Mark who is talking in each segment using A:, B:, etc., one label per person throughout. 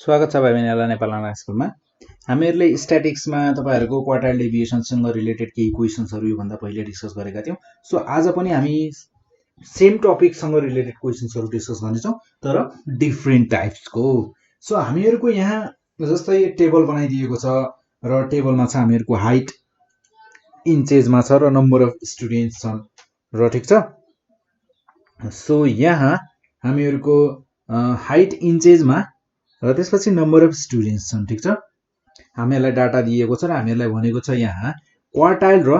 A: स्वागत छ भाइ बहिनीहरुलाई नेपाल अनलाइन स्कुलमा। हामीहरुले स्ट्याटिक्समा तपाईहरुको क्वार्टाइल डेभिएसनसँग रिलेटेड केही क्वेशन्सहरु यो भन्दा पहिले डिस्कस गरेका थियौं। सो आज पनि हामी सेम टपिकसँग रिलेटेड क्वेशन्सहरु डिस्कस गर्नेछौं तर डिफरेन्ट टाइप्सको। सो हामीहरुको यहाँ जस्तै टेबल बनाइदिएको छ र टेबलमा छ हामीहरुको हाइट इन्चेसमा छ र नम्बर अफ स्टुडेन्ट्स छन् र ठीक छ। सो यहाँ हामीहरुको हाइट इन्चेसमा र त्यसपछि नम्बर अफ स्टुडेन्ट्स छन् ठीक छ। हामीहरुलाई डाटा दिएको छ र हामीहरुलाई भनेको छ यहाँ क्वार्टाइल र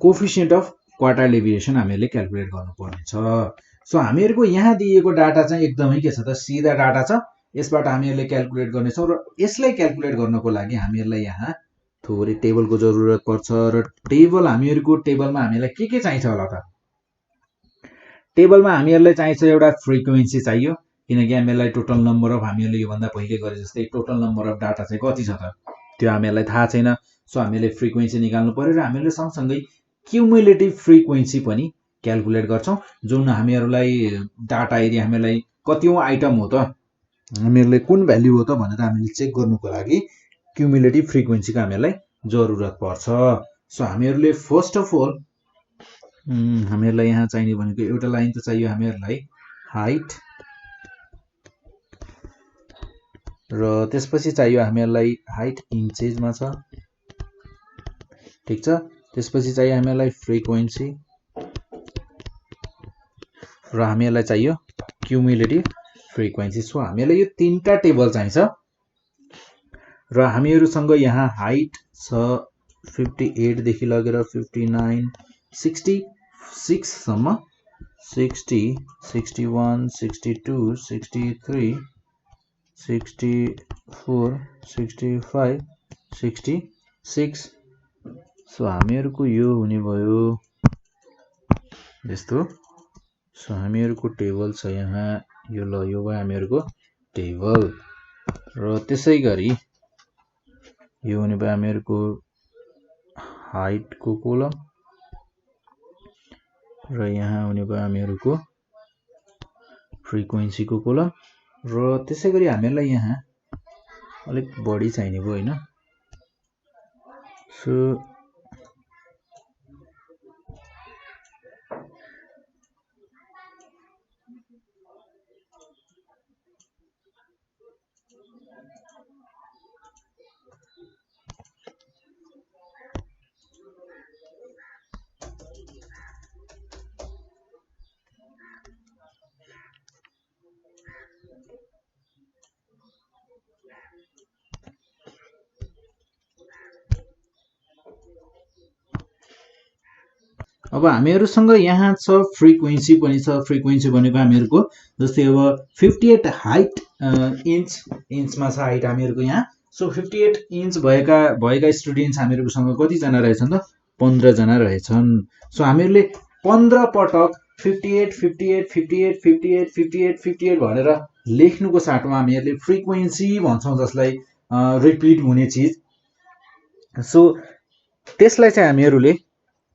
A: कोएफिसिएन्ट अफ क्वार्टाइल डेभिएसन हामीहरुले क्याल्कुलेट गर्नुपर्ने छ। सो हामीहरुको यहाँ दिएको डाटा चाहिँ एकदमै के छ त सिधा डाटा छ। यसबाट हामीहरुले क्याल्कुलेट गर्नेछौं र यसलाई क्याल्कुलेट गर्नको लागि हामीहरुलाई यहाँ थोरै टेबलको जरुरत पर्छ र हामीहरुको टेबलमा हामीलाई के चाहिन्छ होला त। टेबलमा हामीहरुलाई चाहिन्छ एउटा फ्रिक्वेन्सी चाहियो किनकि हामीलाई टोटल नम्बर अफ हामीहरुले यो भन्दा पहिले गरे जस्तै टोटल नम्बर अफ डाटा चाहिँ कति छ त त्यो हामीहरुलाई थाहा छैन। सो हामीले फ्रिक्वेन्सी निकाल्नु पर्यो र हामीले सँगसँगै क्युमुलेटिभ फ्रिक्वेन्सी पनि क्याल्कुलेट गर्छौं जुन हामीहरुलाई डाटा यदि हामीलाई कतिऔं आइटम हो त हामीहरुले कुन भ्यालु हो त भनेर हामीले चेक गर्नुको लागि क्युमुलेटिभ फ्रिक्वेन्सीको हामीहरुलाई जरुरत पर्छ। सो हामीहरुले फर्स्ट अफ अल हामीहरुलाई यहाँ चाहिने भनेको एउटा लाइन त चाहियो हामीहरुलाई हाइट र त्यसपछि चाहियो हामीहरुलाई हाइट इन्चेसमा छ ठीक छ। त्यसपछि चाहियो हामीहरुलाई फ्रिक्वेन्सी र हामीहरुलाई चाहियो क्युमुलेटिभ फ्रिक्वेन्सी। सो हामीहरुलाई यो तीनटा टेबल चाहिन्छ र हामीहरुसँग यहाँ हाइट छ 58 देखि लगेर 59 66 सम्म 60 61 62 63 64 65 66। सो हामीहरुको यो हुने भयो यस्तो। सो हामीहरुको टेबल छ यहाँ यो ल यो भयो हामीहरुको टेबल र त्यसैगरी यो हुने भयो हामीहरुको हाइट को कोलम र यहाँ हुने भयो हामीहरुको फ्रिक्वेन्सी को कोलम र त्यसैगरी हामीहरुलाई यहाँ अलिक बढी चाहिने भयो हैन। सो अब हामीहरुसँग यहाँ छ फ्रिक्वेन्सी पनि छ। फ्रिक्वेन्सी भनेको हामीहरुको जस्तै अब 58 हाइट इन्चमा छ हाइट हामीहरुको यहाँ। सो 58 इन्च भएका स्टुडेन्ट्स हामीहरुसँग कति जना रहेछन् त 15 जना रहेछन्। सो हामीहरुले 15 पटक 58 58 58 58 58 58 भनेर लेख्नुको साटोमा हामीहरुले फ्रिक्वेन्सी भन्छौं जसलाई रिपिट हुने चीज। सो त्यसलाई चाहिँ हामीहरुले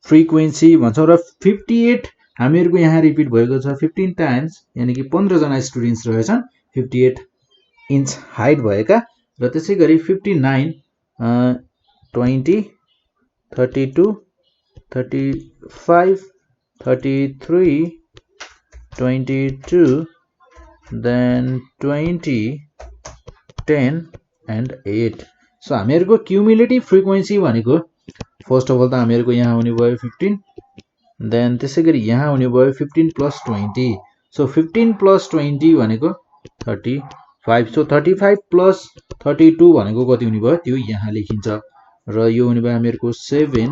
A: फ्रिक्वेन्सी भन्छौं र 58 हामीहरुको यहाँ रिपिट भएको छ 15 टाइम्स यानी कि 15 जना स्टुडेन्ट्स रहेछन् 58 इन्च हाइट भएका र त्यसैगरी 59 20 32 35 33 22 then 20 10 and 8। So हामीहरुको cumulative frequency भनेको फर्स्ट अफ अल त हामीहरुको यहाँ हुने भयो 15 देन त्यसैगरी यहाँ हुने भयो 15 + 20। सो 15 + 20 भनेको 35। सो 35 + 32 भनेको कति हुने भयो त्यो यहाँ लेखिन्छ र यो हुने भयो हामीहरुको 7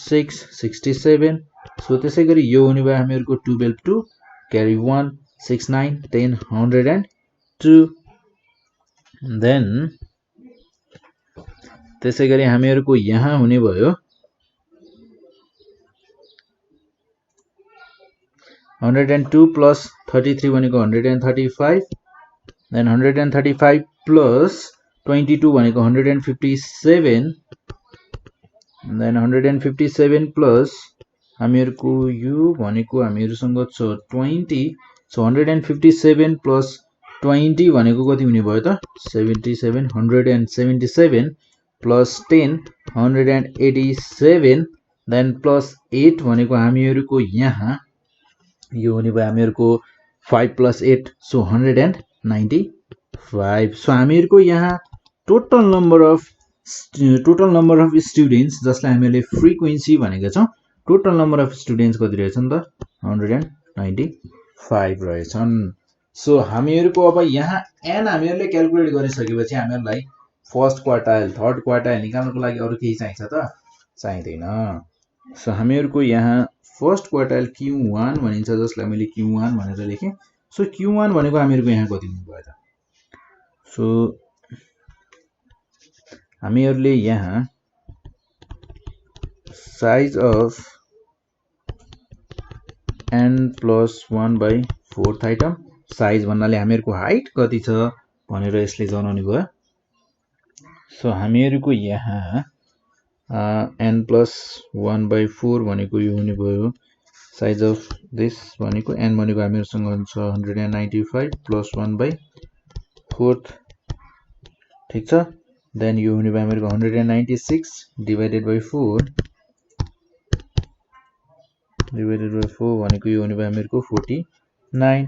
A: 6 67। सो त्यसैगरी यो हुने भयो हामीहरुको 12 2 क्यारी 1 6 9 10 102 देन त्यसैगरी हामीहरुको यहाँ हुने भयो 102 + 33 भनेको 135 देन 135 + 22 भनेको 157 देन 157 प्लस हामीहरुको यो भनेको हामीहरुसँग छ 20। सो 157 + 20 भनेको कति हुने भयो त 77 177 प्लस 10 187 देन प्लस 8 भनेको हामीहरुको यहाँ यो हुने भयो हामीहरुको 5 प्लस 8 सो 195 सो हामीहरुको यहाँ टोटल नम्बर अफ स्टुडेन्ट्स जसलाई हामीले फ्रिक्वेन्सी भनेका छौं टोटल नम्बर अफ स्टुडेन्ट्स कति रहेछन् त 195 रहेछन् सो हामीहरुको अब यहाँ n हामीहरुले क्याल्कुलेट गरिसकेपछि हामीहरुलाई फर्स्ट क्वार्टाइल थर्ड क्वार्टाइल निकाल्नको लागि अरु केही चाहिन्छ त चाहिदैन सो हामीहरुको यहाँ फर्स्ट क्वार्टाइल Q1 भनिन्छ जसलाई मैले Q1 भनेर लेखे सो Q1 भनेको हामीहरुको यहाँ कति हुने भयो त सो हामीहरुले यहाँ size of n plus 1/4 item size भन्नाले हामीहरुको हाइट कति छ भनेर यसले जनाउने भयो सो हामीहरुको यहाँ n plus 1/4 भनेको यो हुने भयो साइज अफ दिस भनेको n भनेको हामीहरुसँग हुन्छ 195 plus 1/4 ठीक छ देन यो हुने भयो हामीहरुको 196 divided by 4 भनेको यो हुने भयो हामीहरुको 49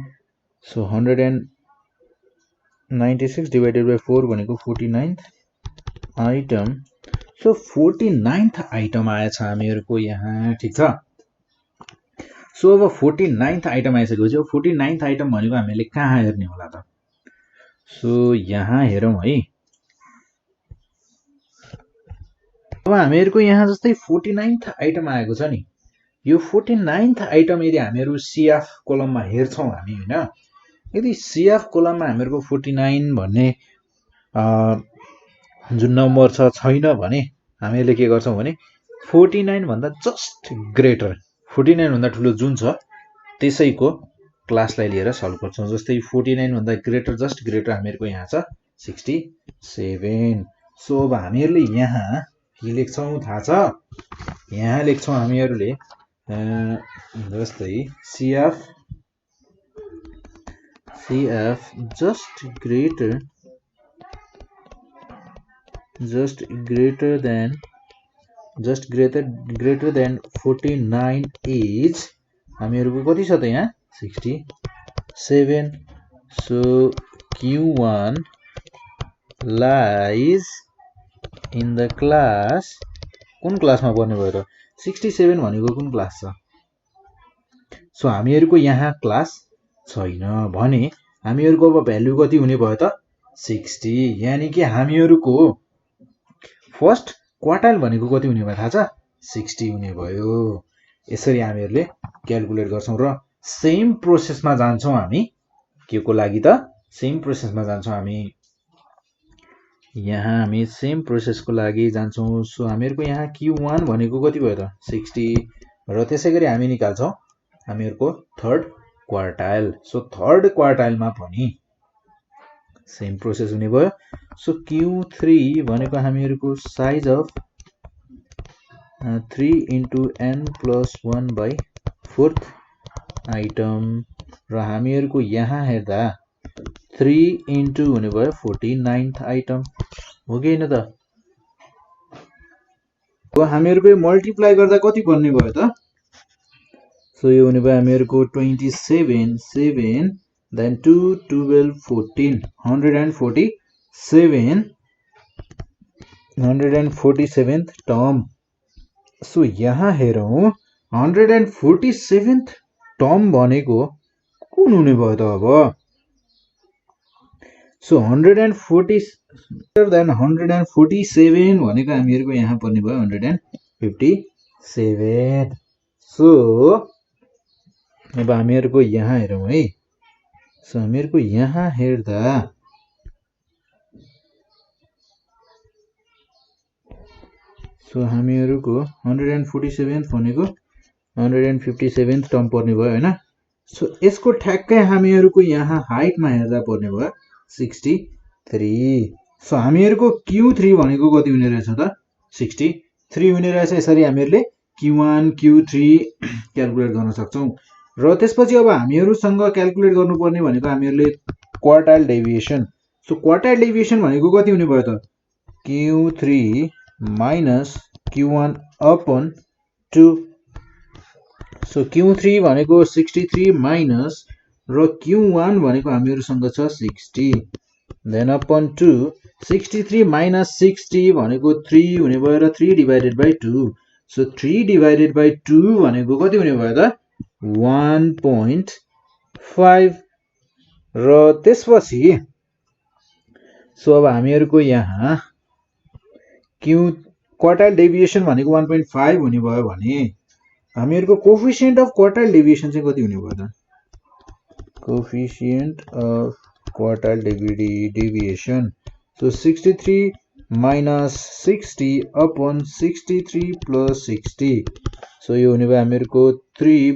A: सो 196 divided by 4 भनेको 49th item so 49th item आएछ हामीहरुको यहाँ ठीक छ सो अब 49th आइटम आइसकेपछि 49th आइटम भनेको हामीले कहाँ हेर्ने होला त सो यहाँ हेरौं है अब हामीहरुको यहाँ जस्तै 49th आइटम आएको छ नि यो 49th आइटम यदि हामीहरु CF कोलममा हेर्छौं हामी हैन यदि CF कोलममा हामीहरुको 49 भन्ने जुन नम्बर छैन भने हामीले के गर्छौं भने 49 भन्दा जस्ट ग्रेटर 49 भन्दा ठूलो जुन छ त्यसैको क्लासलाई लिएर सल्भ गर्छौं जस्तै 49 भन्दा ग्रेटर जस्ट ग्रेटर हामीहरुको यहाँ छ 67 सो अब हामीहरुले यहाँ के लेख्छौं थाहा छ यहाँ लेख्छौं हामीहरुले जस्तै CF just greater than 49 is हामीहरुको कति छ त यहाँ 67 so Q1 lies in the class कुन क्लासमा पर्ने भयो त 67 भनेको कुन क्लास छ सो हामीहरुको यहाँ क्लास छैन भने हामीहरुको अब भ्यालु कति हुने भयो त 60 यानी कि हामीहरुको फर्स्ट क्वार्टाइल भनेको कति हुने भयो थाहा छ 60 हुने भयो यसरी हामीहरुले क्याल्कुलेट गर्छौं र सेम प्रोसेसमा जान्छौं हामी के को लागि त सेम प्रोसेसमा जान्छौं हामी यहाँ हामी सेम प्रोसेसको लागि जान्छौं सो हामीहरुको यहाँ Q1 भनेको कति भयो त 60 र त्यसैगरी हामी निकाल्छौं हामीहरुको थर्ड क्वार्टाइल सो थर्ड क्वार्टाइलमा पनि सेम प्रोसेस हुने भयो सो Q3 भनेको हामीहरुको size of 3 into n plus 1/4 item र हामीहरुको यहाँ हेर्दा 3 into हुने भयो 49th आइटम हो कि हैन त अब हामीहरुको मल्टिप्लाई गर्दा कति बन्ने भयो त सो यो हुने भयो हामीहरुको 27 7 then 2 12 14 147th टर्म सो यहाँ हेरौं 147th टर्म भनेको कुन हुने भयो त अब सो 147 भनेको हामीहरुको यहाँ पर्ने भयो 157 सो अब हामीहरुको यहाँ हेरौं है सो हामीहरुको यहाँ हेर्दा सो हामीहरुको 147th भनेको 157th टर्म पर्ने भयो हैन सो यसको ठ्याक्कै हामीहरुको यहाँ हाइटमा हेर्दा पर्ने भयो 63 सो हामीहरुको Q3 भनेको कति हुने रहेछ त 63 हुने रहेछ यसरी हामीहरुले Q1 Q3 क्याल्कुलेट गर्न सक्छौं र त्यसपछि अब हामीहरुसँग क्याल्कुलेट गर्नुपर्ने भनेको हामीहरुले quartile deviation. So quartile deviation भनेको कति हुने भयो त Q3 minus Q1 upon 2। So Q3 भनेको 63 माइनस र Q1 भनेको हामीहरुसँग छ 60 देन अपन 2। 63 माइनस 60 भनेको 3 हुने भयो र 3 divided by 2। So 3 divided by 2 भनेको कति हुने भयो त 1.5 र त्यसपछि सो अब हामीहरुको यहाँ क्वार्टाइल डेभिएसन भनेको 1.5 हुने भयो भने हामीहरुको कोएफिसिएन्ट अफ क्वार्टाइल डेभिएसन चाहिँ कति हुने भयो त coefficient of quartile deviation. So 63 minus 60 upon 63 plus 60। So यो हुने भयो हामीहरुको 3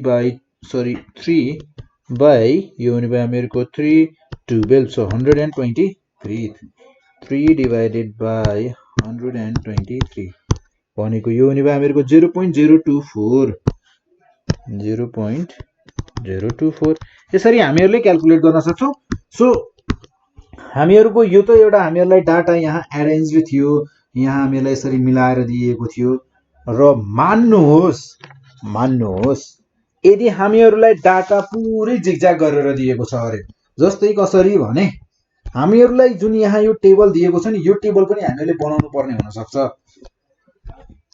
A: बाई यो हुने भयो हामीहरुको 312। सो 123 3 डिभाइडेड बाई 123 भनेको यो हुने भयो हामीहरुको 0.024 0.024। यसरी हामीहरुले क्याल्कुलेट गर्न सक्छौं। सो हामीहरुको यो त एउटा हामीहरुलाई डाटा यहाँ अरेन्ज थियो, यहाँ हामीहरुलाई यसरी मिलाएर दिएको थियो र मान्नुहोस् यदि हामीहरुलाई डाटा पुरै जिगज्याग गरेर दिएको छ अरे जस्तै कसरी भने हामीहरुलाई जुन यहाँ यो टेबल दिएको छ नि यो टेबल पनि हामीहरुले बनाउनु पर्ने हुन सक्छ।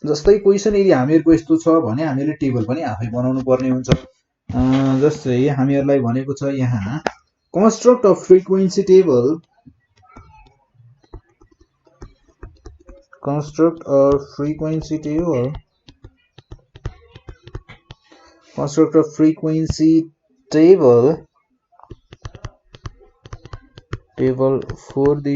A: जस्तै क्वेशन यदि हामीहरुको यस्तो छ भने हामीले टेबल पनि आफै बनाउनु पर्ने हुन्छ। जस्तै हामीहरुलाई भनेको छ यहाँ construct a frequency table construct a frequency table for the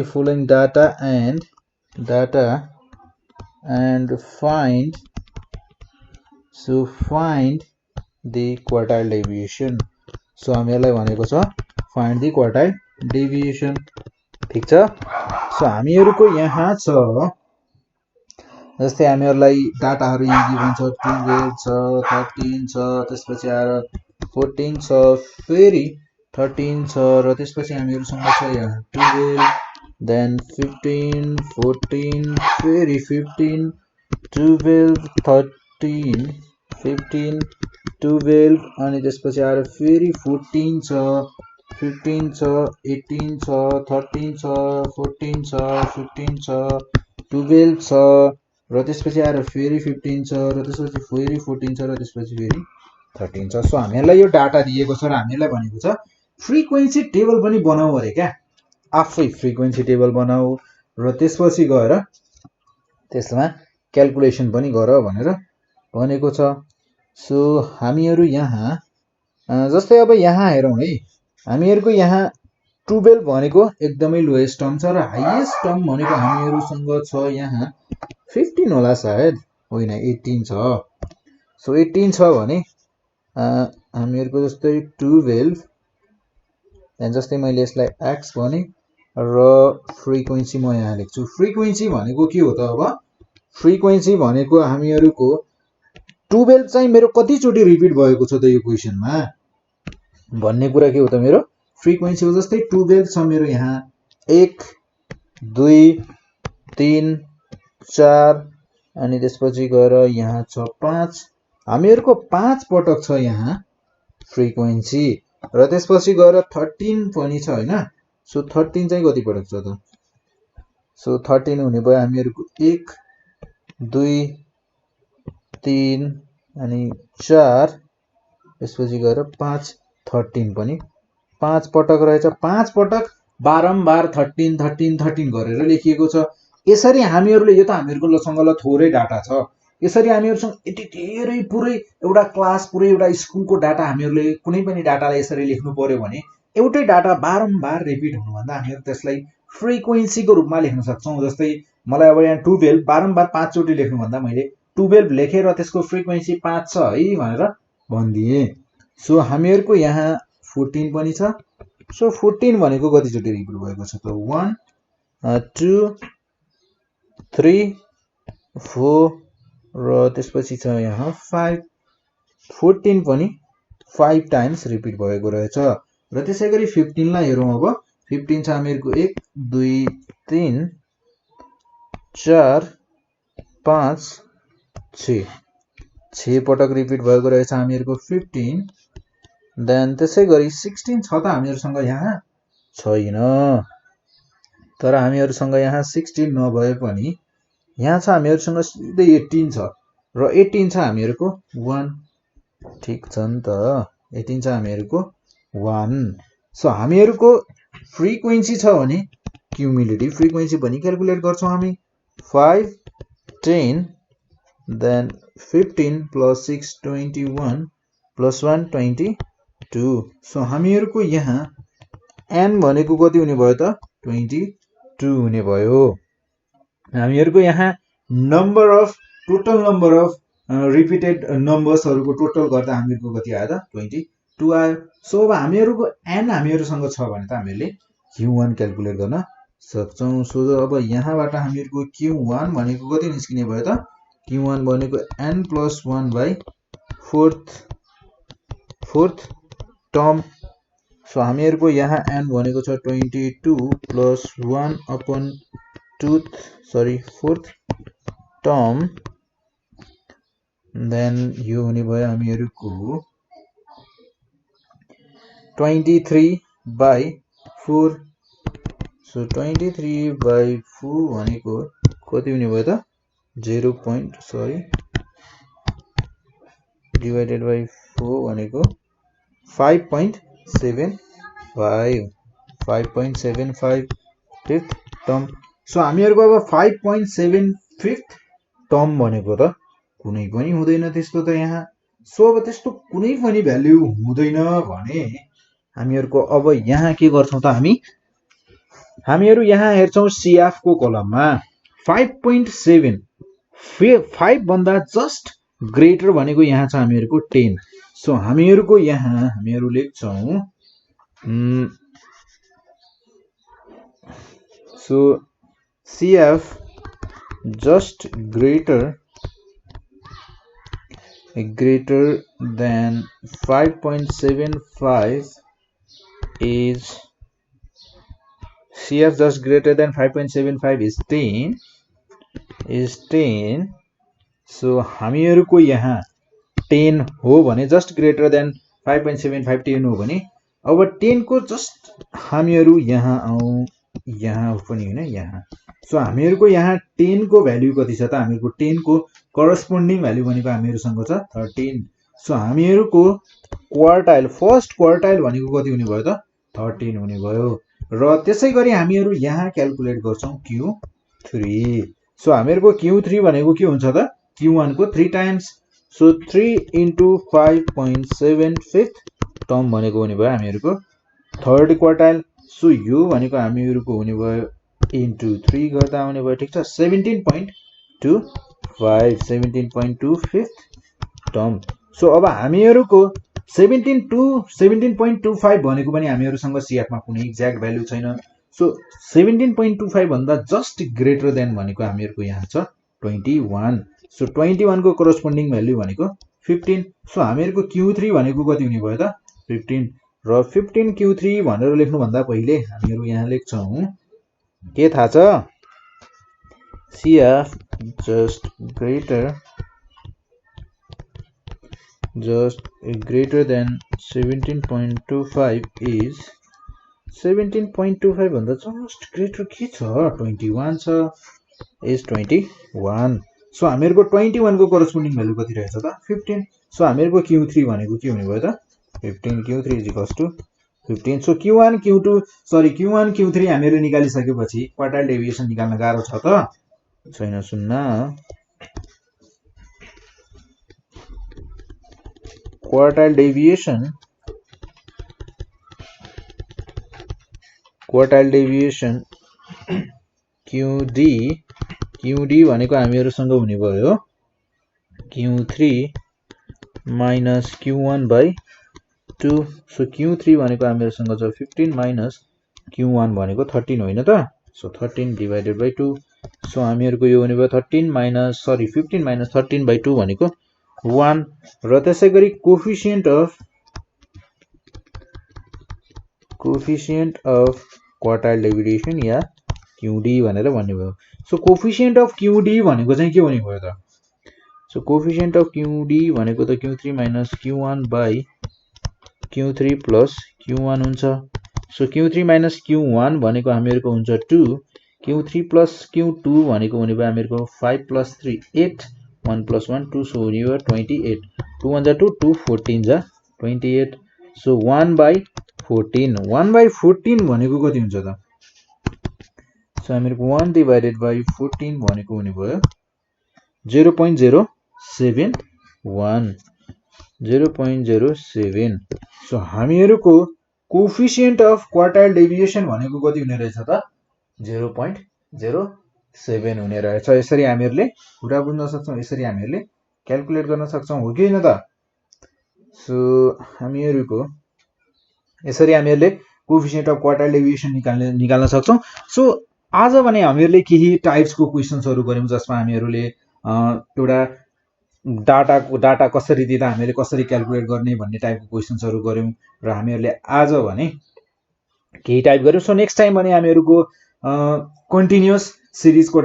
A: following data and find the quartile deviation। So हामीहरुलाई भनेको छ find the quartile deviation। ठीक छ। सो हामीहरुको यहाँ छ जस्तै हामीहरुलाई डाटाहरु यहाँ गिभन छ 12 छ 13 छ त्यसपछि आएर 14 छ फेरि 13 छ र त्यसपछि हामीहरुसँग छ यहाँ 12 देन 15 14 फेरि 15 12 13 15 12 अनि त्यसपछि आएर फेरि 14 छ 15 छ 18 छ 13 छ 14 छ 15 छ 12 छ र त्यसपछि आएर फेरि 15 छ र त्यसपछि फेरि 14 छ र त्यसपछि फेरि 13 छ। सो हामीहरुलाई यो डाटा दिएको छ र हामीहरुलाई भनेको छ फ्रिक्वेन्सी टेबल पनि बनाऊ अरे क्या, आफै फ्रिक्वेन्सी टेबल बनाऊ र त्यसपछि गएर त्यसमा क्याल्कुलेसन पनि गर भनेर भनेको छ। सो हामीहरु यहाँ जस्तै अब यहाँ हेरौं है हामीहरुको यहाँ 12 भनेको एकदमै लोएस्ट टर्म छ र हाईएस्ट टर्म भनेको हामीहरुसँग छ यहाँ 15 होला सायद होइन 18 छ। सो 18 छ भने हामीहरुको जस्तै 12 जस्तै मैले यसलाई x भने र फ्रिक्वेन्सी म यहाँ लेख्छु। फ्रिक्वेन्सी भनेको के हो त अब फ्रिक्वेन्सी भनेको हामीहरुको 12 चाहिँ मेरो कति चोटी रिपिट भएको छ त यो क्वेशनमा भन्ने कुरा के हो त मेरो फ्रिक्वेन्सी हो। जस्तै 12 छ मेरो यहाँ 1 2 3 4 अनि त्यसपछि गएर यहाँ छ 5 हामीहरुको 5 पटक छ यहाँ फ्रिक्वेन्सी र त्यसपछि गएर 13 पनि छ हैन। सो 13 चाहिँ कति पटक छ त सो 13 हुने भयो हामीहरुको 1 2 3 अनि 4 त्यसपछि गएर 5 13 पनि 5 पटक रहेछ। 5 पटक बारम्बार 13 13 13 गरेर लेखिएको छ। यसरी हामीहरुले यो त हामीहरुसँग थोरै डाटा छ यसरी हामीहरुसँग यति धेरै पुरै एउटा क्लास पुरै एउटा स्कुलको डाटा हामीहरुले कुनै पनि डाटालाई यसरी लेख्नु पर्यो भने एउटै डाटा बारम्बार रिपिट हुनु भन्दा हामीहरु त्यसलाई फ्रिक्वेन्सीको रूपमा लेख्न सक्छौं। जस्तै मलाई अब यहाँ 12 बारम्बार 5 चोटी लेख्नु भन्दा मैले 12 लेखेर त्यसको फ्रिक्वेन्सी 5 छ है भनेर भन्दिए। सो हामीहरुको यहाँ 14 पनि छ। सो 14 भनेको कति चोटी रिपिट भएको छ त 1 2 3 4 र त्यसपछि छ यहाँ 5 14 पनि 5 टाइम्स रिपिट भएको रहेछ र त्यसैगरी 15 लाई हेरौं अब 15 छ हामीहरुको 1 2 3 4 5 6 पटक रिपिट भएको रहेछ हामीहरुको 15 देन त्यसैगरी 16 छ त हामीहरुसँग यहाँ छैन तर हामीहरुसँग यहाँ 16 नभए पनि यहाँ छ हामीहरुसँग सिधै 18 छ र 18 छ हामीहरुको 1 ठीक छ नि त 18 छ हामीहरुको 1 सो हामीहरुको फ्रिक्वेन्सी छ भने क्युमुलेटिभ फ्रिक्वेन्सी पनि क्याल्कुलेट गर्छौं हामी 5 10 then 15 plus 6 21 plus 1 22 सो हामीहरुको यहाँ n भनेको कति हुने भयो त 22 हुने भयो हामीहरुको यहाँ टोटल नम्बर अफ रिपिटेड नम्बर्सहरुको टोटल गर्दा हामीहरुको कति आयो त 22 आयो सो अब हामीहरुको n हामीहरुसँग छ भने त हामीले q1 क्याल्कुलेट गर्न सक्छौं सो अब यहाँबाट हामीहरुको q1 भनेको कति निस्किने भयो त q1 भनेको n plus 1 by fourth term so हामीहरुको यहाँ n भनेको छ 22 plus 1 upon fourth term then यो हुने भयो हामीहरुको 23 by 4 so 23 by 4 भनेको कति हुने भयो त 0. divided by 4 भनेको 5.75 फिफ्थ टर्म सो हामीहरुको अब 5.75 टर्म भनेको त कुनै पनि हुँदैन त्यस्तो त यहाँ सो अब त्यस्तो कुनै पनि भ्यालु हुँदैन भने हामीहरुको अब यहाँ के गर्छौं त हामीहरु यहाँ हेर्छौं CF को कलममा 5.7 5 भन्दा जस्ट ग्रेटर भनेको यहाँ छ हामीहरुको 10 सो हामीहरुको यहाँ हामीहरु लेख्छौं so CF just greater than 5.75 is CF just greater than 5.75 is 10 so हामीहरुको यहाँ 10 हो भने जस्ट ग्रेटर देन 5.75 10 हो भने अब 10 को जस्ट हामीहरु यहाँ आउँ यहाँ पनि हैन यहाँ सो हामीहरुको यहाँ 10 को भ्यालु कति छ त हामीहरुको 10 को करस्पोन्डिङ भ्यालु भनेको हामीहरुसँग छ 13 सो हामीहरुको क्वार्टाइल फर्स्ट क्वार्टाइल भनेको कति हुने भयो त 13 हुने भयो र त्यसैगरी हामीहरु यहाँ क्याल्कुलेट गर्छौं Q3 सो हामीहरुको Q3 भनेको के हुन्छ त Q1 को 3 टाइम्स सो 3 into 5.75 टर्म भनेको हुने भयो हामीहरुको थर्ड क्वार्टाइल सो यो भनेको हामीहरुको हुने भयो into 3 गर्दा आउने भयो ठीक छ 17.25 टर्म सो अब हामीहरुको 17.25 भनेको पनि हामीहरुसँग CF मा कुनै एक्ज्याक्ट भ्यालु छैन सो 17.25 भन्दा जस्ट ग्रेटर देन भनेको हामीहरुको यहाँ छ 21 सो 21 को करस्पोन्डिङ भ्यालु भनेको 15 सो हामीहरुको Q3 भनेको कति हुने भयो त 15 र 15 Q3 भनेर लेख्नु भन्दा पहिले हामीहरु यहाँ लेख्छौं के थाहा छ CF just greater than 17.25 is 17.25 भन्दा जस्ट ग्रेटर के छ 21 छ is 21 सो हामीहरुको 21 को करस्पोन्डिङ भ्यालु कति रहेछ त 15 सो हामीहरुको Q3 भनेको के हुने भयो त 15 Q3 15 सो Q1 Q3 हामीहरुले निकालिसकेपछि क्वार्टाइल डेभिएसन निकाल्न गाह्रो छ त छैन सुन्न क्वार्टाइल डेभिएसन QD भनेको हामीहरुसँग हुने भयो Q3 minus Q1 by 2 so Q3 भनेको हामीहरुसँग छ 15 minus Q1 भनेको 13 होइन त सो 13 divided by 2 सो हामीहरुको यो हुने भयो 15 minus 13 by 2 भनेको 1 र त्यसै गरी कोफिसिएन्ट अफ क्वार्टाइल डेभिएसन या क्युडी भनेर भन्ने भयो। सो कोफिसिएन्ट अफ क्युडी भनेको चाहिँ के हुने भयो त? सो कोफिसिएन्ट अफ क्युडी भनेको त Q3 minus Q1 by Q3 plus Q1 हुन्छ। सो Q3 माइनस Q1 भनेको हामीहरूको हुन्छ 2, Q3 प्लस Q2 भनेको हुने भयो हामीहरूको 5 प्लस 3 8, 1 प्लस 1 2, सो हुने भयो 28, 2 1 जा 2, 2 14 जा 28, सो 1 बाई 14, 1 बाई 14 भनेको कति हुन्छ त? सो हामीहरूको 1 डिभाइडेड बाई 14 भनेको हुने भयो 0.071, 0.07। सो हामीहरूको कोफिसिएन्ट अफ क्वार्टाइल डेभिएसन भनेको कति हुने रहेछ त? 0.07 हुने रहेछ। यसरी हामीहरूले कुरा बुझ्न सक्छौँ, यसरी हामीहरूले क्याल्कुलेट गर्न सक्छौँ, हो कि होइन त? सो हामीहरूको यसरी हामीहरूले कोफिसिएन्ट अफ क्वार्टाइल डेभिएसन निकाल्न सक्छौँ। सो आज भने हामीहरूले केही टाइप्सको क्वेसन्सहरू गऱ्यौँ जसमा हामीहरूले एउटा डाटा कसरी दिँदा हामीले कसरी क्याल्कुलेट गर्ने भन्ने टाइपको क्वेसन्सहरू गऱ्यौँ र हामीहरूले आज भने केही टाइप गऱ्यौँ। सो नेक्स्ट टाइम भने हामीहरूको कन्टिन्युअस सिरिजको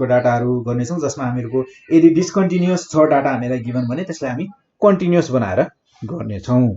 A: डाटाहरू गर्नेछौँ जसमा हामीहरूको यदि डिस्कन्टिन्युअस छ डाटा हामीलाई गिभन भने त्यसलाई हामी कन्टिन्युअस बनाएर गर्नेछौँ।